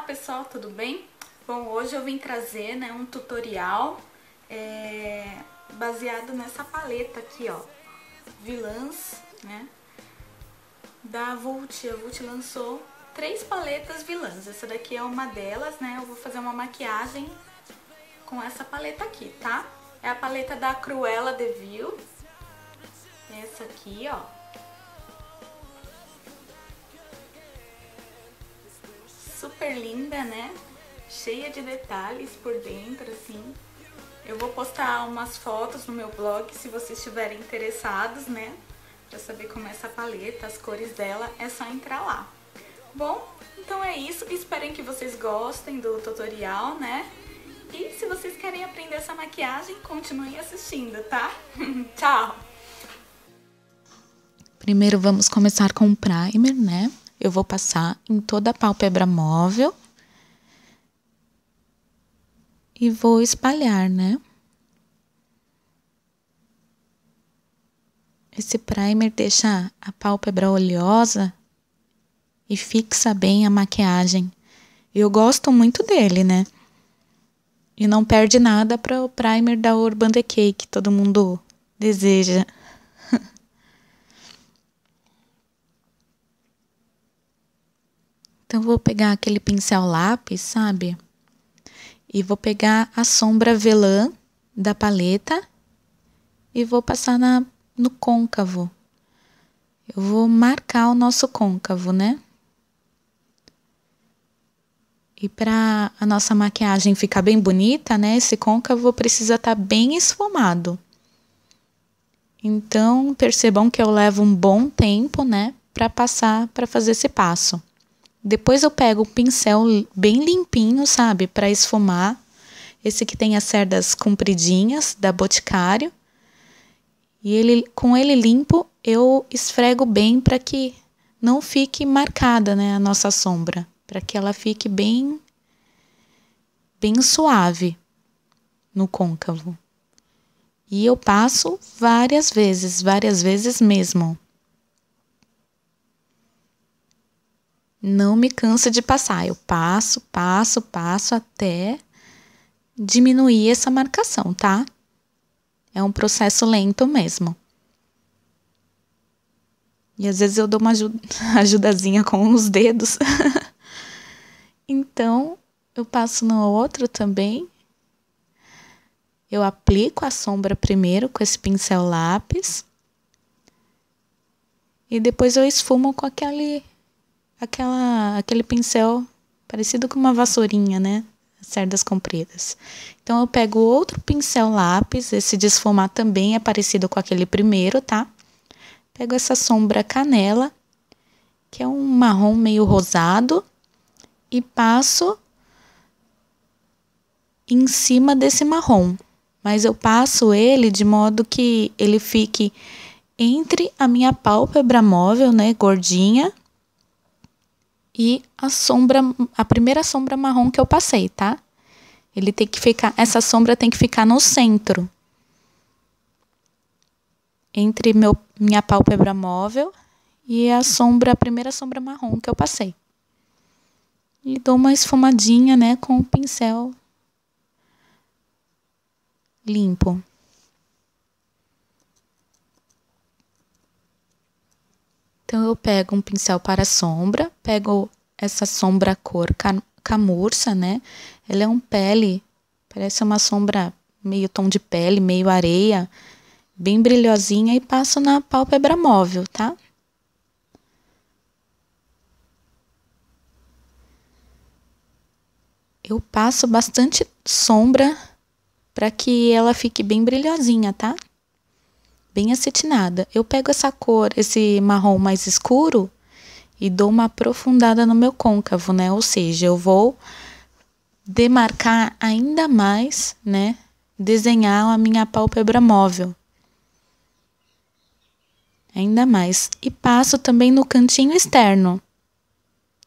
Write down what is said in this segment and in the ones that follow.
pessoal, tudo bem? Bom, hoje eu vim trazer, um tutorial baseado nessa paleta aqui, ó, Vilãs, da Vult. A Vult lançou 3 paletas Vilãs, essa daqui é uma delas, eu vou fazer uma maquiagem com essa paleta aqui, tá? É a paleta da Cruella de Vil, essa aqui, ó. Super linda, né? Cheia de detalhes por dentro, assim. Eu vou postar umas fotos no meu blog, se vocês estiverem interessados, pra saber como é essa paleta, as cores dela, é só entrar lá. Bom, então é isso. Espero que vocês gostem do tutorial, E se vocês querem aprender essa maquiagem, continuem assistindo, tá? Tchau! Primeiro vamos começar com o primer, Eu vou passar em toda a pálpebra móvel e vou espalhar, Esse primer deixa a pálpebra oleosa e fixa bem a maquiagem. Eu gosto muito dele, E não perde nada para o primer da Urban Decay, que todo mundo deseja. Então, vou pegar aquele pincel lápis, sabe? E vou pegar a sombra velã da paleta e vou passar no côncavo. Eu vou marcar o nosso côncavo, E para a nossa maquiagem ficar bem bonita, esse côncavo precisa estar bem esfumado. Então, percebam que eu levo um bom tempo, para fazer esse passo. Depois eu pego o pincel bem limpinho, sabe? Para esfumar. Esse que tem as cerdas compridinhas, da Boticário. E com ele limpo, eu esfrego bem para que não fique marcada, a nossa sombra. Para que ela fique bem suave no côncavo. E eu passo várias vezes mesmo. Não me canso de passar, eu passo até diminuir essa marcação, tá? É um processo lento mesmo. E às vezes eu dou uma ajudazinha com os dedos. Então, eu passo no outro também. Eu aplico a sombra primeiro com esse pincel lápis. E depois eu esfumo com aquele pincel parecido com uma vassourinha, cerdas compridas. Então, eu pego outro pincel lápis, esse de esfumar também é parecido com aquele primeiro, tá? Pego essa sombra canela, que é um marrom meio rosado, e passo em cima desse marrom. Mas eu passo ele de modo que ele fique entre a minha pálpebra móvel, gordinha, e a primeira sombra marrom que eu passei, tá? Essa sombra tem que ficar no centro. Entre minha pálpebra móvel e a primeira sombra marrom que eu passei. E dou uma esfumadinha, com o pincel limpo. Então, eu pego um pincel para sombra, pego essa sombra cor camurça, Ela é um pele, parece uma sombra meio tom de pele, meio areia, bem brilhosinha, e passo na pálpebra móvel, tá? Eu passo bastante sombra para que ela fique bem brilhosinha, tá? Bem acetinada. Eu pego essa cor, esse marrom mais escuro, e dou uma aprofundada no meu côncavo, Ou seja, eu vou demarcar ainda mais, Desenhar a minha pálpebra móvel. Ainda mais. E passo também no cantinho externo.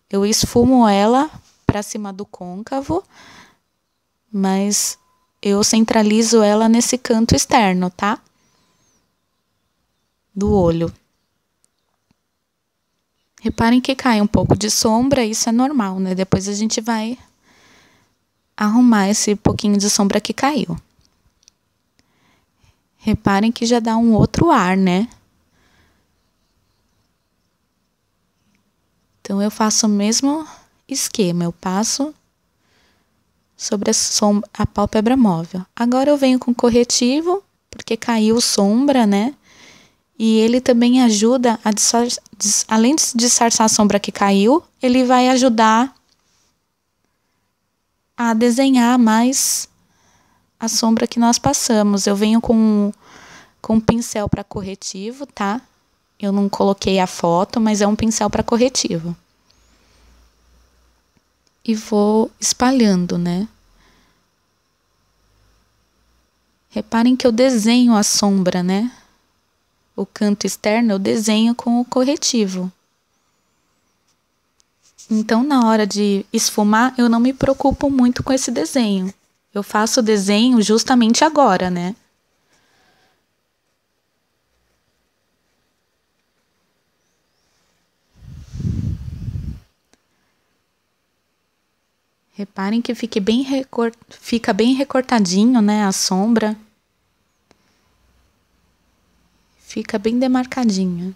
Eu esfumo ela para cima do côncavo, mas eu centralizo ela nesse canto externo, tá? Do olho. Reparem que cai um pouco de sombra, isso é normal, né? Depois a gente vai arrumar esse pouquinho de sombra que caiu. Reparem que já dá um outro ar, né? Então, eu faço o mesmo esquema. Eu passo sobre a pálpebra móvel. Agora, eu venho com corretivo, porque caiu sombra, né? E ele também ajuda, além de disfarçar a sombra que caiu, ele vai ajudar a desenhar mais a sombra que nós passamos. Eu venho com um pincel para corretivo, tá? Eu não coloquei a foto, mas é um pincel para corretivo. E vou espalhando, né? Reparem que eu desenho a sombra, né? O canto externo eu desenho com o corretivo. Então, na hora de esfumar, eu não me preocupo muito com esse desenho. Eu faço o desenho justamente agora, né? Reparem que fica bem recortadinho, né, a sombra. Fica bem demarcadinha.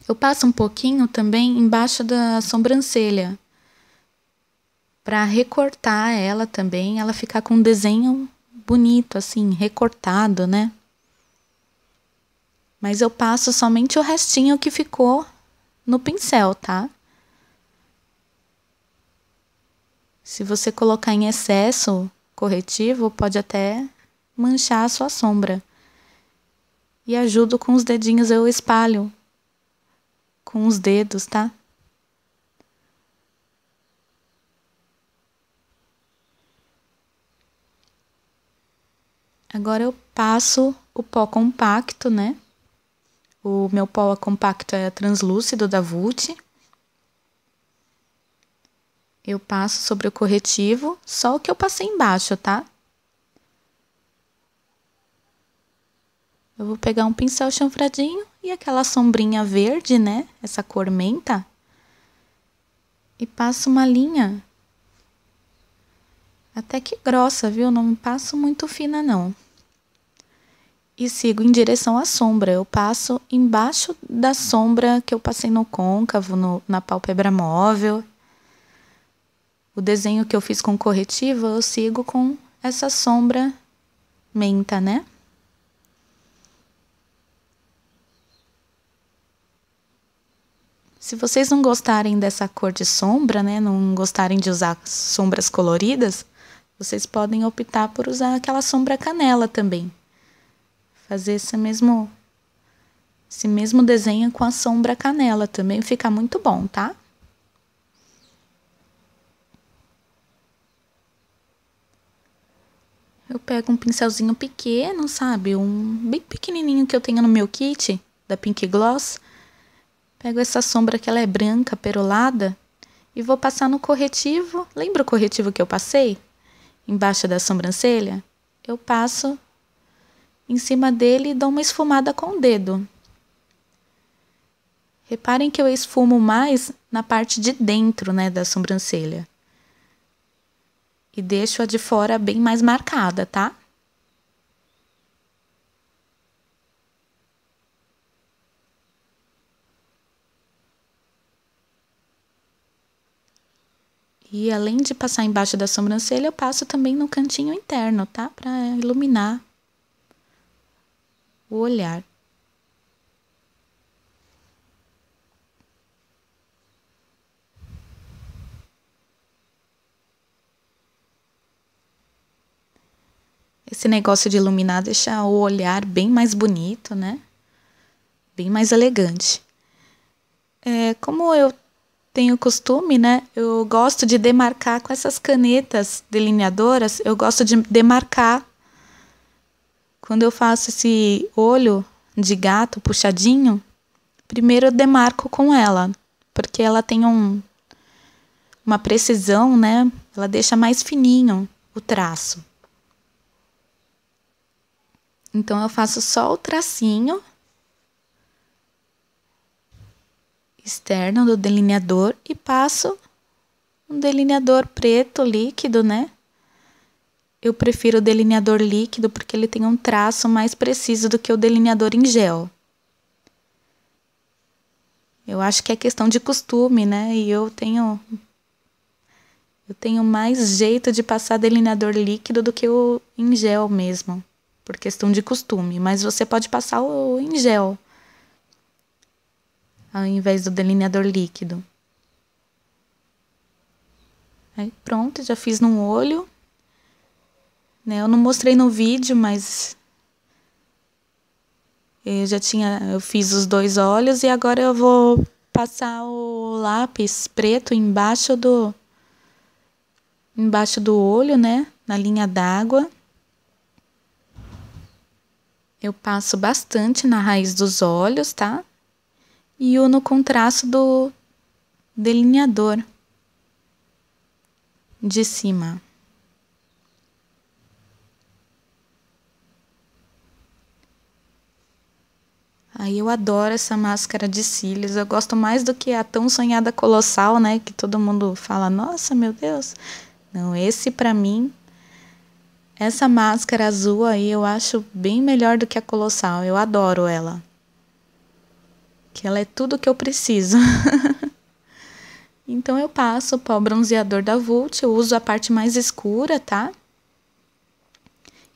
Eu passo um pouquinho também embaixo da sobrancelha, para recortar ela também, ela ficar com um desenho bonito, assim, recortado, né? Mas eu passo somente o restinho que ficou no pincel, tá? Se você colocar em excesso corretivo, pode até manchar a sua sombra. E ajudo com os dedinhos, eu espalho com os dedos, tá? Agora eu passo o pó compacto, né? O meu pó compacto é translúcido da Vult. Eu passo sobre o corretivo, só o que eu passei embaixo, tá? Eu vou pegar um pincel chanfradinho e aquela sombrinha verde, né? Essa cor menta. E passo uma linha até que grossa, viu? Não passo muito fina, não. E sigo em direção à sombra. Eu passo embaixo da sombra que eu passei no côncavo, na pálpebra móvel. O desenho que eu fiz com corretivo, eu sigo com essa sombra menta, né? Se vocês não gostarem dessa cor de sombra, né? Não gostarem de usar sombras coloridas, vocês podem optar por usar aquela sombra canela também. Fazer esse mesmo desenho com a sombra canela também fica muito bom, tá? Eu pego um pincelzinho pequeno, sabe? Um bem pequenininho que eu tenho no meu kit, da Pink Gloss. Pego essa sombra que ela é branca, perolada, e vou passar no corretivo. Lembra o corretivo que eu passei? Embaixo da sobrancelha? Eu passo em cima dele e dou uma esfumada com o dedo. Reparem que eu esfumo mais na parte de dentro, né, da sobrancelha. E deixo a de fora bem mais marcada, tá? E além de passar embaixo da sobrancelha, eu passo também no cantinho interno, tá? Para iluminar o olhar. Esse negócio de iluminar deixa o olhar bem mais bonito, né? Bem mais elegante. Como eu tenho costume, né? Eu gosto de demarcar com essas canetas delineadoras. Eu gosto de demarcar. Quando eu faço esse olho de gato puxadinho, primeiro eu demarco com ela, porque ela tem uma precisão, né? Ela deixa mais fininho o traço. Então, eu faço só o tracinho externo do delineador e passo um delineador preto líquido, né? Eu prefiro o delineador líquido porque ele tem um traço mais preciso do que o delineador em gel. Eu acho que é questão de costume, né? E eu tenho mais jeito de passar delineador líquido do que o em gel mesmo, por questão de costume. Mas você pode passar o em gel ao invés do delineador líquido. Aí pronto, já fiz no olho. Né? Eu não mostrei no vídeo, mas eu fiz os 2 olhos e agora eu vou passar o lápis preto embaixo do olho, né? Na linha d'água. Eu passo bastante na raiz dos olhos, tá? E uno com traço do delineador de cima. Aí eu adoro essa máscara de cílios. Eu gosto mais do que a tão sonhada colossal, né? Que todo mundo fala, nossa, meu Deus. Não, esse pra mim, essa máscara azul aí eu acho bem melhor do que a colossal. Eu adoro ela. Que ela é tudo que eu preciso. Então eu passo o pó bronzeador da Vult. Eu uso a parte mais escura, tá?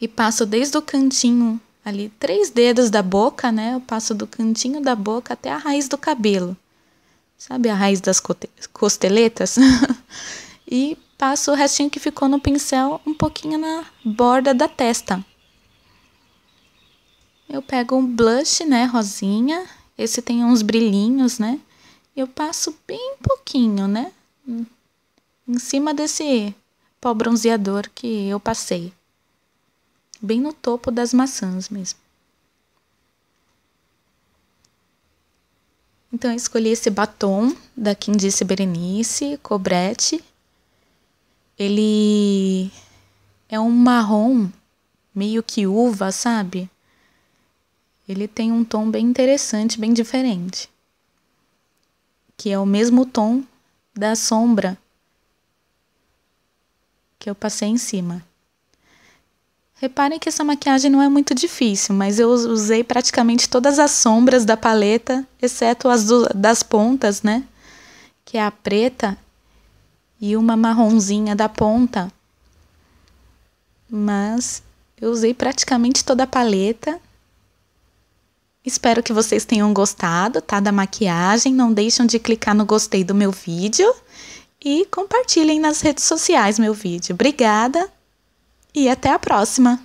E passo desde o cantinho ali, 3 dedos da boca, né? Eu passo do cantinho da boca até a raiz do cabelo. Sabe a raiz das costeletas? E passo o restinho que ficou no pincel um pouquinho na borda da testa. Eu pego um blush, né, rosinha. Esse tem uns brilhinhos, né? Eu passo bem pouquinho, né? Em cima desse pó bronzeador que eu passei. Bem no topo das maçãs mesmo. Então eu escolhi esse batom da Quindice Berenice Cobrete. Ele é um marrom meio que uva, sabe? Ele tem um tom bem interessante, bem diferente. Que é o mesmo tom da sombra que eu passei em cima. Reparem que essa maquiagem não é muito difícil, mas eu usei praticamente todas as sombras da paleta, exceto as das pontas, né? Que é a preta e uma marronzinha da ponta. Mas eu usei praticamente toda a paleta. Espero que vocês tenham gostado, tá? Da maquiagem. Não deixem de clicar no gostei do meu vídeo e compartilhem nas redes sociais meu vídeo. Obrigada! E até a próxima!